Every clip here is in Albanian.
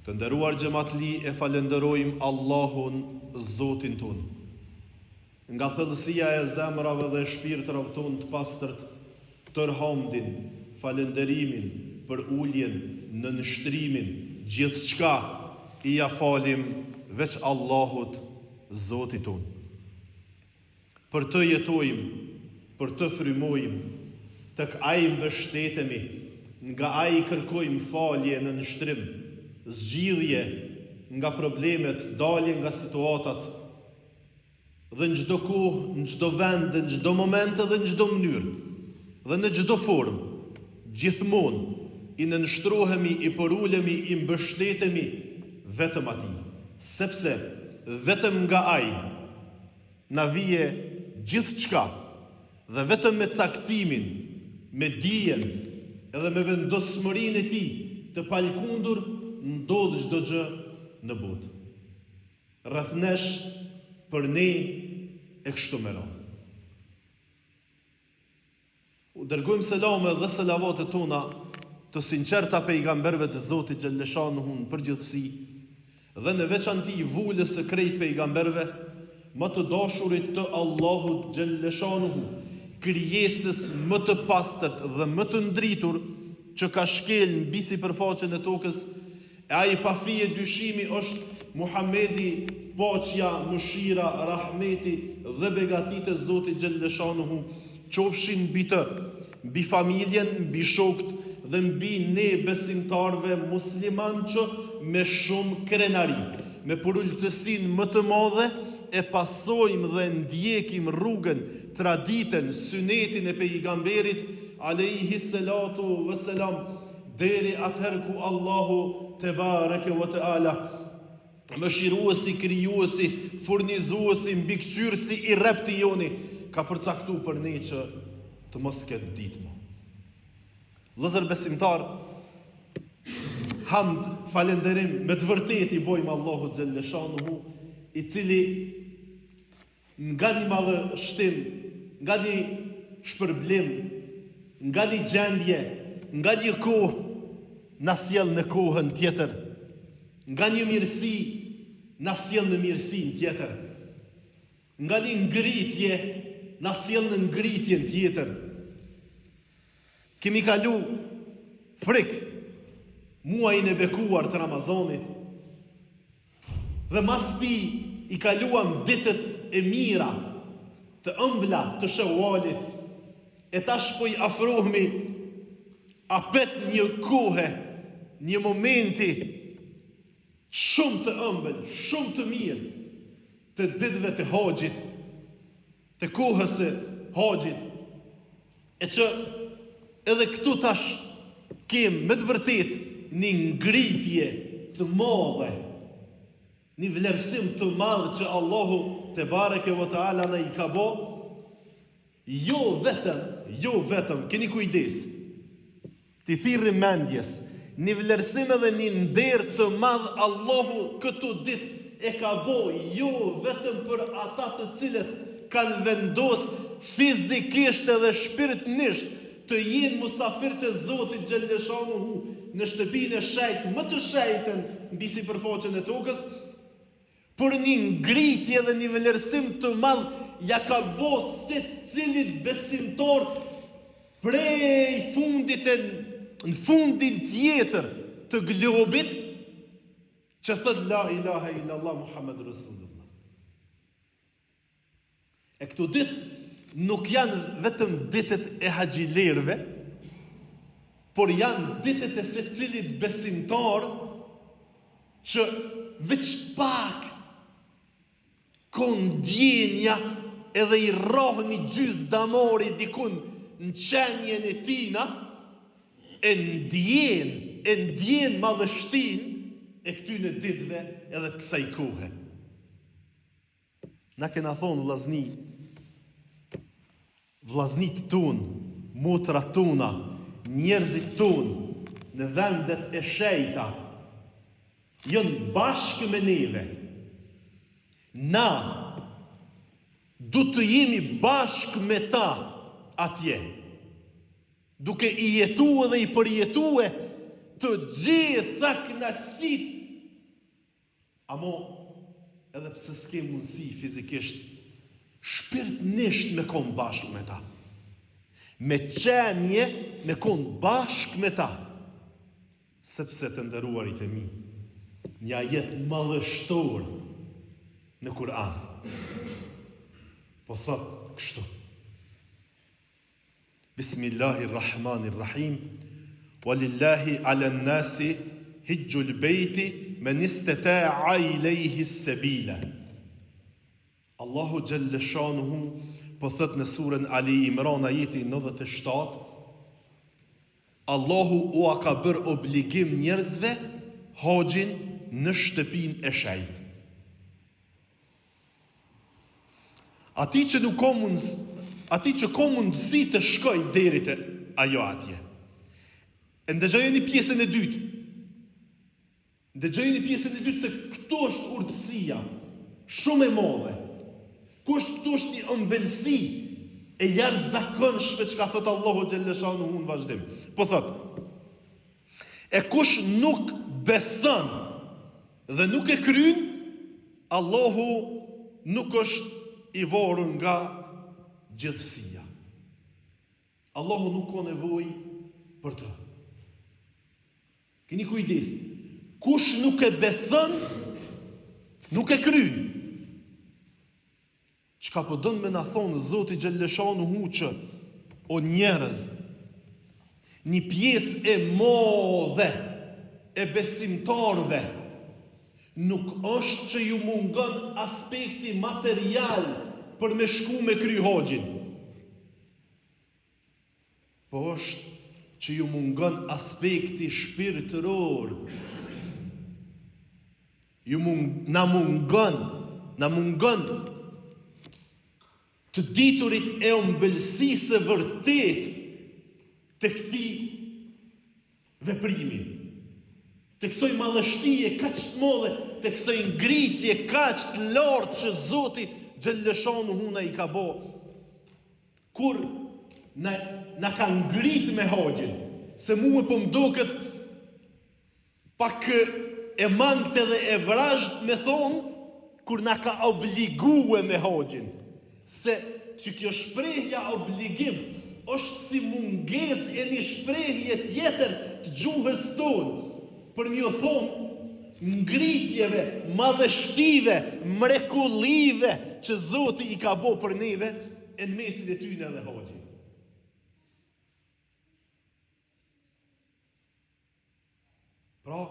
Të nderuar xhamatli, e falenderojmë Allahun, Zotin ton. Nga thellësia e zemrave dhe shpirtrave ton të pastërt, tërhamdin, falenderimin, për uljen, në nështrimin, gjithçka i ja falim veç Allahut, Zotit ton. Për të jetojmë, për të frymojmë, tek ai mbështetemi, nga ai kërkojmë falje në nështrim, zgjidhje nga problemet, dalje nga situatat, dhe në çdo kohë, në çdo vend, në çdo moment dhe në çdo mënyrë, dhe në çdo formë, gjithmonë i nënshtrohemi, i përulemi, i mbështetemi vetëm atij, sepse vetëm nga ai na vije gjithçka, dhe vetëm me caktimin, me dijen, edhe me vendosmërinë e tij të palkundur ndodh çdo gjë në botë. Rreth nesh, për ne e kështu me radhë. U dërgojmë selame dhe selavatet tona të sinqerta pejgamberëve të Zotit xhaleshanuhu në përgjithësi, dhe në veçanti vulës së krejt pejgamberëve, më të dashurit të Allahut xhaleshanuhu, krijesës më të pastërt dhe më të ndritur që ka shkel mbi sipërfaqen e tokës, e ai pa fije dyshimi është Muhamedi, paqja, mëshira, rahmeti dhe begatit e Zotit xhaleshanuhu qofshin mbi të, mbi familjen, mbi shokët dhe mbi ne besimtarve musliman që me shumë krenari, me përulltësinë më të madhe e pasojmë dhe ndjekim rrugën, traditën, synetin e pejgamberit alayhi salatu vesselam, deri atëherë ku Allahu te bareke ve teala, mëshiruesi, krijuesi, furnizuesi, mbikëqyrësi i rrepti joni, ka përcaktuar për ne që të mos ketë ditë më. Vëllezër besimtar, hamd, falenderim me të vërtetë i bojmë Allahut xhaleshanuhu, i cili nga një madhështim, nga një shpërblim, nga një gjendje, nga një kohë, na sjell në kohën tjetër, nga një mirësi, na sjell në mirësinë tjetër, nga një ngritje, na sjell në ngritjen tjetër. Kemi kalu frikë muajin e bekuar të Ramazanit, dhe mas ti i kaluam ditët e mira, të ëmbla të Shawalit, e tash po i afrohemi apet një kohë, një momenti shumë të ëmbël, shumë të mirë, të ditëve të haxhit, të kohës së haxhit, e që edhe këtu tash kem me të vërtet një ngritje të madhe, një vlerësim të madh që Allahu te bareke ve teala na i ka bë, jo vetëm, keni kujdes, ti thirrë mendjes, një vlerësim edhe një nder të madh Allahu këtu ditë e ka bë, jo vetëm për ata të cilët kanë vendos fizikisht edhe shpirtërisht të jenë musafir të Zotit xhaleshanuhu në shtëpinë e shejt, më të shejtën mbi sipërfaqen e tokës, për një ngritje dhe një vlerësim të madh ja ka bë secilit besimtar prej fundit në fundin tjetër të globit, që thët la ilaha illallah Muhammed Rasulullah. E këtu ditë nuk janë vetëm ditët e haxhilerëve, por janë ditët e secilit besimtar që veç pak kondjenja edhe i rohë një gjys damori dikun në qenjen e tina, e ndjen madhështin e këtyne ditëve edhe të kësaj kohe. Na kena thonë vlaznit tunë, motrat tuna, njerëzit tunë në vendet e shejta, jënë bashkë me neve. Na du të jemi bashkë me ta atje, duke i jetu dhe i përjetue të gjitha knaqësit Amo, edhe pse s'ke mundësi fizikisht, shpirtnisht me konë bashkë me ta. Me qenje me konë bashkë me ta. Sepse të nderuarit e mi, një ajet madhështor në Kur'an po thot kështu: Bismillahirrahmanirrahim, walillahi ala nnasi hijjul bejti men istata'a ilayhi sabila. Allahu xhalla shanuhu po thot në surën Ali Imran ajeti 97, Allahu u a ka bërë obligim njerëzve haxhin në shtëpinë e shejt. Ati që nuk ka mundësi, ati që ka mundësi të shkoj deri te ajo atje. Ndëgjojeni pjesën e dytë. Ndëgjojeni pjesën e dytë se këto është urtësia shumë e madhe. Këto është një ëmbëlsi e jashtëzakonshme që ka thëtë Allahu xhalla shanuhu në vazhdim. Po thot: e kush nuk beson dhe nuk e kryen, Allahu nuk është i varur nga gjithësia. Allahu nuk ka nevojë për të. Keni kujdes. Kush nuk e beson, nuk e kryen. Çka po don me na thonë Zoti xhalla shanuhu që o njerëz, një pjesë e madhe e besimtarve nuk është që ju mungon aspekti material për me shku me kry haxhin, po është që ju mungon aspekti shpirtëror. Na mungon të diturit e ëmbëlsisë vërtet të këti veprimi, të kësoj madhështie kaq të madhe, të kësoj ngritje kaq të lartë që Zoti xhalla shanuhu na i ka bë, kur na ka ngrit me haxhin, se mua po m'duket pak e mangët dhe e vrazhd me thonë, kur na ka obligue me haxhin, se që kjo shprehja obligim është si munges e një shprehje tjetër të gjuhës tonë, për mjë thonë ngritjeve, madhështive, mrekullive që Zoti i ka bo për neve e në mesin e tyne dhe haxhin. Pra,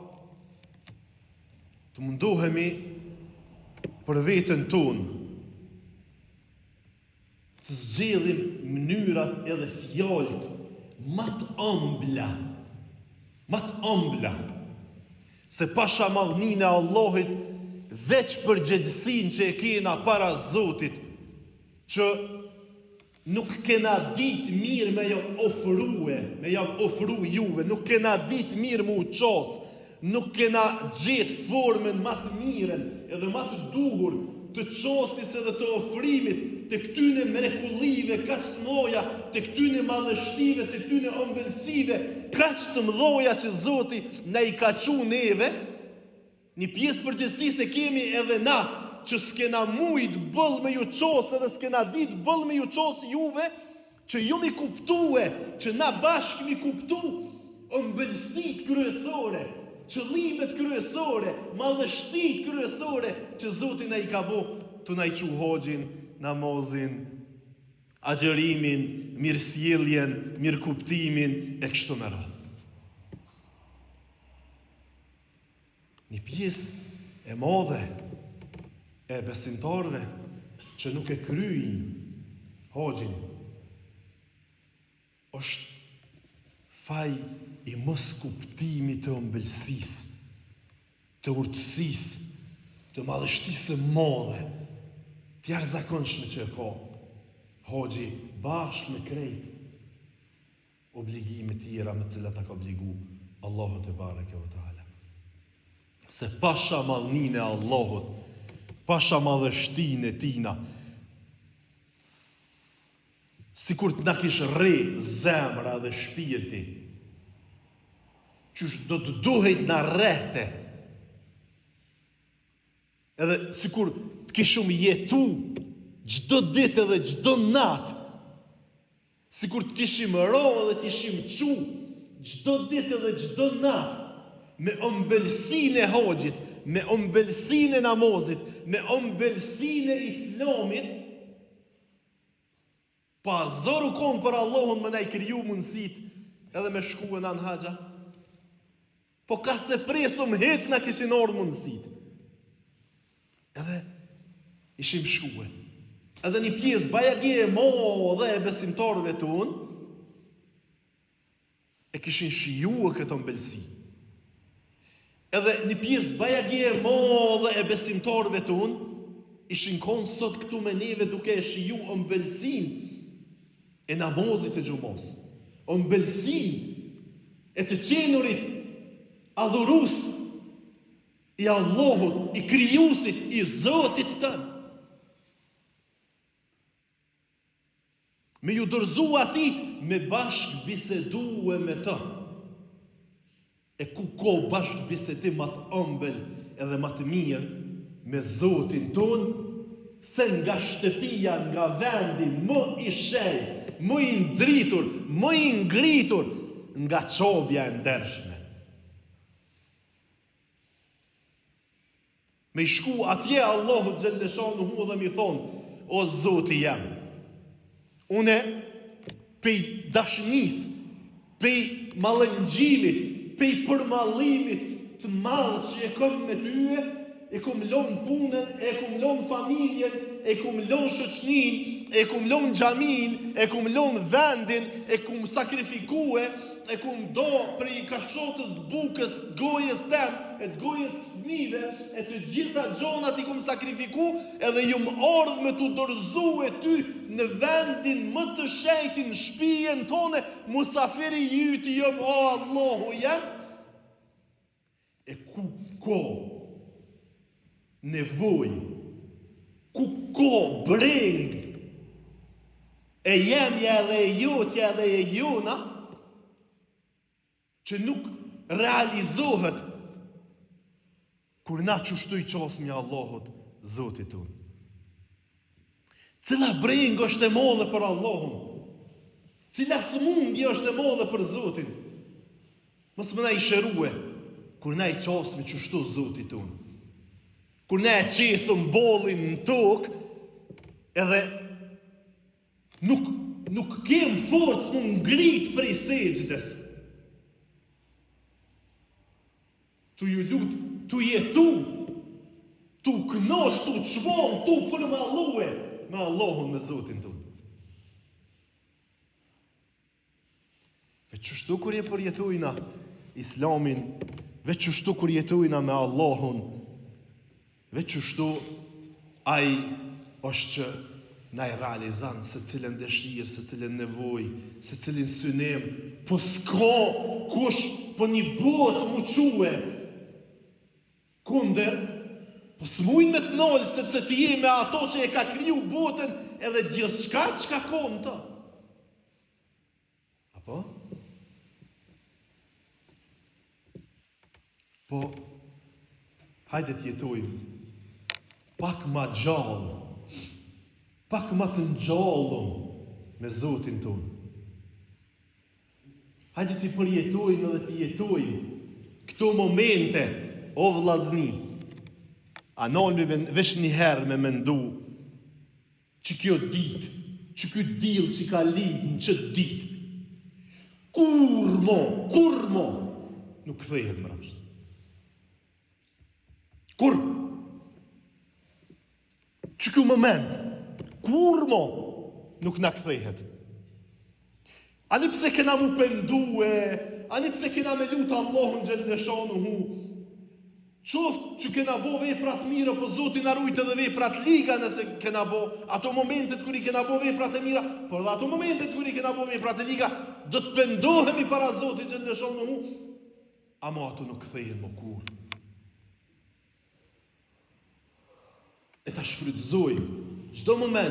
të mundohemi për veten tonë të zgjedhim mënyrat edhe fjalët më të ëmbla, se pasha madhninë e Allahit, veç për përgjegjësinë që e kena para Zotit, që nuk kena ditë mirë me javë ofru juve, nuk kena ditë mirë me u qasë, nuk kena gjetë formën më të miren edhe më të duhur të qosis edhe të ofrimit, të këtyne mrekullive kaq të mëdha, të këtyne madhështive, të këtyne ëmbëlsive kaq të mëdha që Zoti na i ka qu neve, një pjesë përgjithësisë kemi edhe na, që s'kena mujt bëll me ju qosë edhe s'kena dit bëll me ju qosë juve, që ju mi kuptue, që na bashkë mi kuptu ëmbëlsit kryesore, qëllimet kryesore, madhështit kryesore që Zoti na i ka bo të na i qu haxhin, namazin, agjërimin, mirësjelljen, mirëkuptimin e kështu me radhë. Një pjesë e madhe e besimtarve që nuk e kryjnë haxhin është faj i mos kuptimit të ëmbëlsisë, të urtësisë, të madhështisë madhe, të jashtëzakonshme që ka haxhi bashkë me krejt obligime tjera me të cilat ka obligu Allahu te bareke ve taala. Se pasha madhninë e Allahut, pasha madhështinë e tina, sikur të na kish rre zemra dhe shpirti, qysh do të duhet na rrehte, edhe sikur të kishim jetu çdo ditë edhe çdo natë, sikur të kishim ro edhe të kishim çu çdo ditë edhe çdo natë, me ëmbëlsinë e hoxhit, me ëmbëlsinë e namazit, me ëmbëlsinë e islamit, pa zoru kon për Allahun më na i kriju mundësit edhe me shku në haxha. Po ka se presëm heq na kishin ardhur mundësit. Edhe ishim shkuë. Edhe një pjesë bajagje e dhe e besimtarëve tonë e kishin shijuar këtë ëmbëlsi. Edhe një pjesë bajagje e dhe e besimtarëve tonë ishin konë sot këtu me neve duke e shiju ëmbëlsinë e namazit e gjumos, ëmbëlsinë e të qenurit adhurus i Allahut, i krijuesit, i Zotit tënë. Me ju dorëzu ati, me bashkë bisedu me të. E ku ko bashkë bisedim atë ëmbël edhe më të mirë me Zotin tonë, se nga shtëpia, nga vendi, më i shej, më i ndritur, më i ngritur, nga çobja e ndershme. Me shku atje Allahu xhaleshanuhu dhe mi thonë, o Zoti jam, une pej dashnis, pej mallëngjimit, pej përmallimit të madh që e kom me tyje, e kom lon punën, e kom lon familjen, e kom lon shoqnin, e kom lon xhamin, e kom lon vendin, e kom sakrifikue, e kom do për i kashotës të bukës, gojës tem, e të gojës të fëmijëve, e të gjitha gjonat i kom sakrifiku, edhe ju më ardhë me të dorëzu e ty në vendin më të shejtin, shpijen tone, musafiri jyti jëm, o Allahu jam, e ku ko nevoj, ku ko breng, e jemja dhe e jotja dhe e jona, që nuk realizohet kur na qështu i qasmi Allahut, Zotit tonë. Cila breng është e modhe për Allahun, cila smundje është e modhe për Zotin, mos më na i shërue, kur na i qasmi qështu Zotit tonë. Kur ne e qesëm bollin në tokë, edhe nuk kem forcë më ngrit prej sejdës. Tu ju lut, tu jetu, tu knosh, tu çmon, tu përmallue me Allahun, me Zotin tonë. Veç çështu kur je përjetojna Islamin, veç çështu kur jetojna me Allahun, veç çështu ai është që na i realizan se cilën dëshirë, se cilën nevoj, se cilin synem, po s'ka kush po një botë mu quhe kunder, po s'mujnë me të nolë, sepse ti je me ato që e ka kriju botën edhe gjithçka çka konë të. Apo? Po, hajde të jetojmë pak ma gjallë, pak ma të ngjallëm me Zotin tonë. Hajde të përjetojmë edhe të jetojmë këto momente, o vllazni. A nolmi vesh një herë me mendu që kjo ditë, që kjo diell që ka lind në çët ditë, kur mo, nuk kthehet mbrapsht. Kur? Që kjo moment, kur mo, nuk na kthehet. Ani pse kena mu pendue, ani pse kena me lutë Allahun xhaleshanuhu, qoftë që kena bo veprat mira, po Zoti na rujt edhe veprat liga nëse kena bo, ato momentet kur i kena bo veprat e mira, por ato momentet kur i kena bo veprat e liga, do të pendohemi para Zotit xhaleshanuhu, ama ato nuk kthehen më kur. E ta shfrytëzojmë çdo moment,